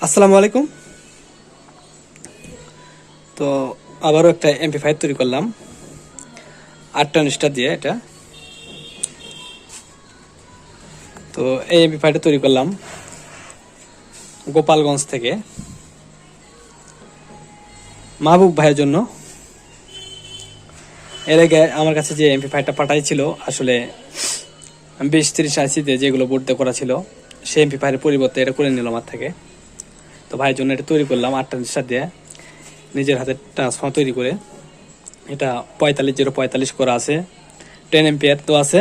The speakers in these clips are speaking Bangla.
আসসালামু আলাইকুম। তো আবারও একটা এমপ্লিফায়ার তৈরি করলাম 8 ট্রানজিস্টর দিয়ে। এটা তো এই এমপ্লিফায়ারটা তৈরি করলাম গোপালগঞ্জ থেকে মাহবুব ভাইয়ের জন্য। এর আগে আমার কাছে যে এমপ্লিফায়ারটা পাঠাইছিল আসলে 20-30 আইসিতে যেগুলো বোর্ডে করা ছিল, সেই এমপ্লিফায়ারের পরিবর্তে এটা করে নিলাম আমার থেকে। তো ভাইয়ের জন্য এটা তৈরি করলাম 8 ট্রানজিস্টর দিয়ে, নিজের হাতে ট্রান্সফর্মার তৈরি করে। এটা 45-045 করা আছে, 10 এম্পিয়ার তো আছে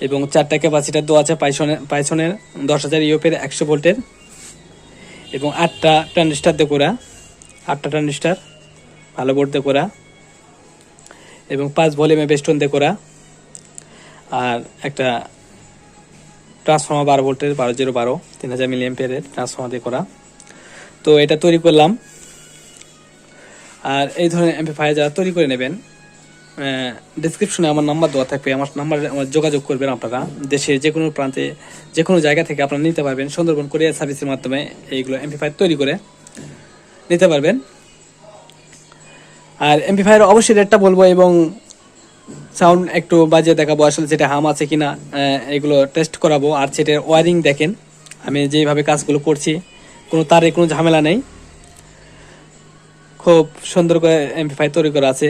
এবং 4টা ক্যাপাসিটার দেওয়া আছে পাইছনের 10,000 ইউপের 100 ভোল্টের এবং 8টা ট্রানজিস্টার দিয়ে করা, 8টা ট্রানজিস্টার ভালো বোর্ড দিয়ে করা এবং 5 ভলিউমে বেস্টন দিয়ে করা, আর একটা ট্রান্সফর্মার 12 ভোল্টের 12-0-12 3000 মিলি অ্যাম্পিয়ারের ট্রান্সফর্মার দিয়ে করা। তো এটা তৈরি করলাম। আর এই ধরনের অ্যাম্পলিফায়ার যারা তৈরি করে নেবেন, ডিসক্রিপশনে আমার নাম্বার দেওয়া থাকবে, আমার নাম্বারে যোগাযোগ করবেন। আপনারা দেশের যে কোনো প্রান্তে যে কোনো জায়গা থেকে আপনারা নিতে পারবেন। সুন্দরবন কুরিয়ার সার্ভিসের মাধ্যমে এইগুলো অ্যাম্পলিফায়ার তৈরি করে নিতে পারবেন। আর অ্যাম্পলিফায়ার অবশ্যই রেটটা বলবো এবং সাউন্ড একটু বাজিয়ে দেখাবো, আসলে যেটা হাম আছে কিনা এগুলো টেস্ট করাবো। আর সেটার ওয়ারিং দেখেন, আমি যেভাবে কাজগুলো করছি কোনো তারে কোনো ঝামেলা নেই, খুব সুন্দর করে অ্যাম্পলিফায়ার তৈরি করা আছে।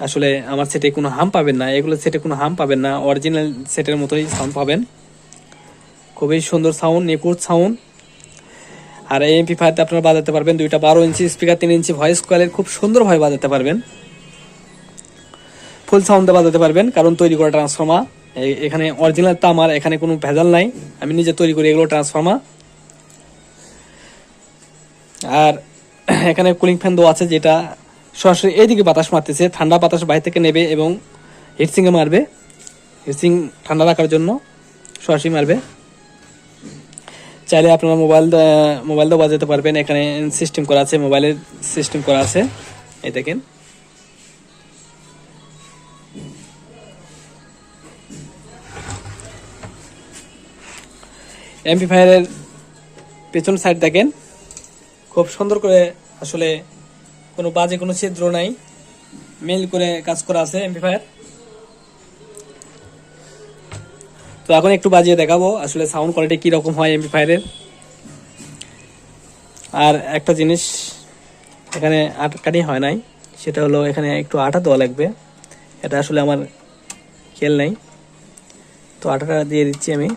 আসলে আমার সেটে কোনো হাম পাবেন না, এগুলো সেটে কোনো হাম পাবেন না, অরিজিনাল সেটের মতোই সাউন্ড পাবেন। খুবই সুন্দর সাউন্ড, নিখুঁত সাউন্ড। আর এই অ্যাম্পলিফায়ারতে আপনারা বাজাতে পারবেন 2টা 12 ইঞ্চি স্পিকার, 3 ইঞ্চি ভয়েস কয়েলের, খুব সুন্দরভাবে বাজাতে পারবেন, ফুল সাউন্ডে বাজাতে পারবেন। কারণ তৈরি করা ট্রান্সফর্মার, এখানে অরিজিনাল তামার, এখানে কোনো ভেজাল নাই, আমি নিজে তৈরি করি এগুলো ট্রান্সফর্মার। আর এখানে কুলিং ফ্যান দেওয়া আছে, যেটা সরাসরি এইদিকে বাতাস মারতেছে, ঠান্ডা বাতাস বাইরে থেকে নেবে এবং হিটসিংয়ে মারবে, হিটসিং ঠান্ডা রাখার জন্য সরাসরি মারবে। চাইলে আপনারা মোবাইল দিয়েও বাজাতে পারবেন, এখানে সিস্টেম করা আছে, মোবাইলের সিস্টেম করা আছে। এই দেখেন, অ্যাম্পলিফায়ারের পেছন সাইড দেখেন, খুব সুন্দর করে, আসলে কোনো বাজে কোনো ছিদ্র নাই, মেল করে কাজ করা আছে অ্যাম্পলিফায়ার। তো এখন একটু বাজিয়ে দেখাবো আসলে সাউন্ড কোয়ালিটি কীরকম হয় অ্যাম্পলিফায়ারের। আর একটা জিনিস এখানে আটকানি হয় নাই, সেটা হলো এখানে একটু আটা দেওয়া লাগবে, এটা আসলে আমার খেয়াল নেই, তো আটাটা দিয়ে দিচ্ছি আমি।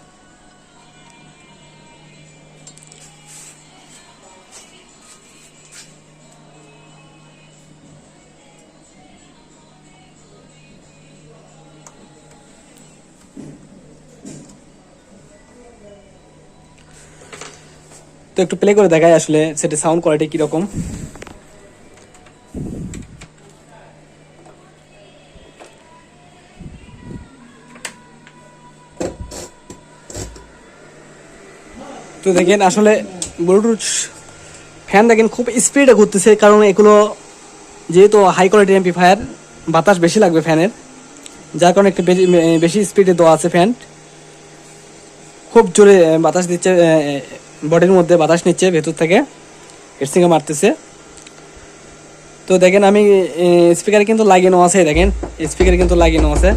তো একটু প্লে করে দেখাই আসলে সেটা সাউন্ড কোয়ালিটি কিরকম। তো দেখেন আসলে ব্লুটুথ ফ্যান দেখেন খুব স্পিডে ঘুরতেছে, কারণ এগুলো যেহেতু হাই কোয়ালিটি অ্যাম্পলিফায়ার, বাতাস বেশি লাগবে ফ্যানের, যার কারণে একটু বেশি স্পিডে দেওয়া আছে ফ্যান। খুব জোরে বাতাস দিচ্ছে, বডির মধ্যে বাতাস নিচ্ছে ভেতর থেকে, হেডসিংয়ে মারতেছে। তো দেখেন আমি স্পিকারে কিন্তু লাগিয়ে আছে, দেখেন স্পিকারে কিন্তু লাগিয়ে আছে,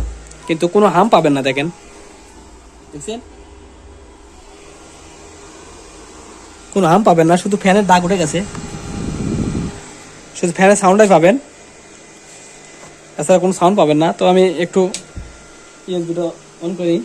কিন্তু কোনো হাম পাবেন না। দেখেন, দেখছেন, কোনো হাম পাবেন না, শুধু ফ্যানের দাগ উঠে গেছে, শুধু ফ্যানের সাউন্ডটাই পাবেন, এছাড়া কোনো সাউন্ড পাবেন না। তো আমি একটু ইউএসবিটা অন করি।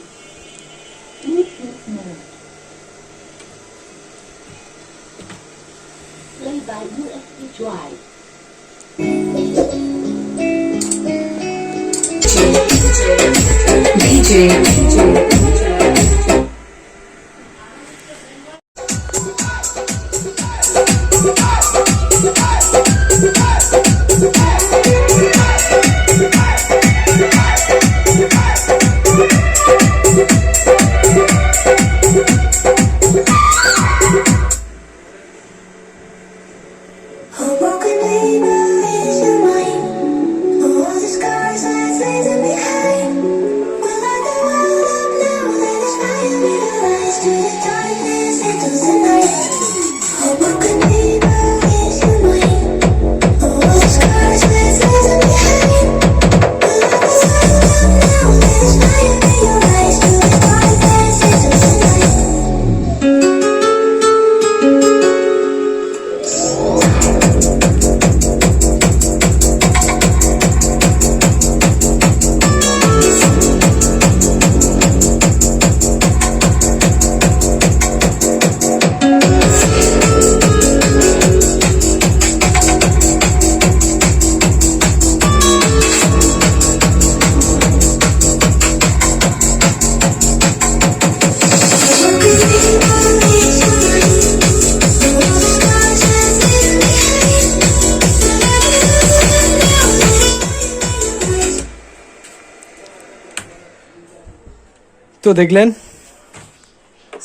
তো দেখলেন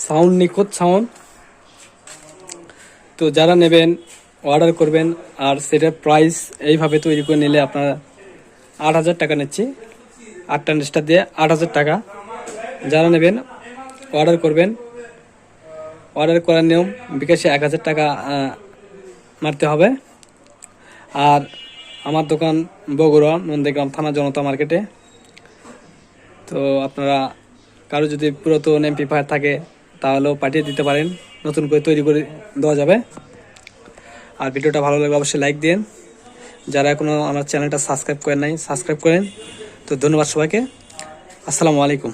সাউন্ড, নিখুঁত সাউন্ড। তো যারা নেবেন অর্ডার করবেন। আর সেটার প্রাইস এইভাবে তৈরি করে নিলে আপনারা 8,000 টাকা নিচ্ছি, 8 ট্রানজিস্টার দিয়ে 8,000 টাকা। যারা নেবেন অর্ডার করবেন। অর্ডার করার নিয়ম, বিকাশে 1,000 টাকা মারতে হবে। আর আমার দোকান বগুড়া নন্দীগ্রাম থানা জনতা মার্কেটে। তো আপনারা কারো যদি পুরাতন এমপ্লিফায়ার থাকে তাহলেও পাঠিয়ে দিতে পারেন, নতুন করে তৈরি করে দেওয়া যাবে। আর ভিডিওটা ভালো লাগলে অবশ্যই লাইক দিন। যারা এখনও আমার চ্যানেলটা সাবস্ক্রাইব করেন নাই, সাবস্ক্রাইব করেন। তো ধন্যবাদ সবাইকে। আসসালামু আলাইকুম।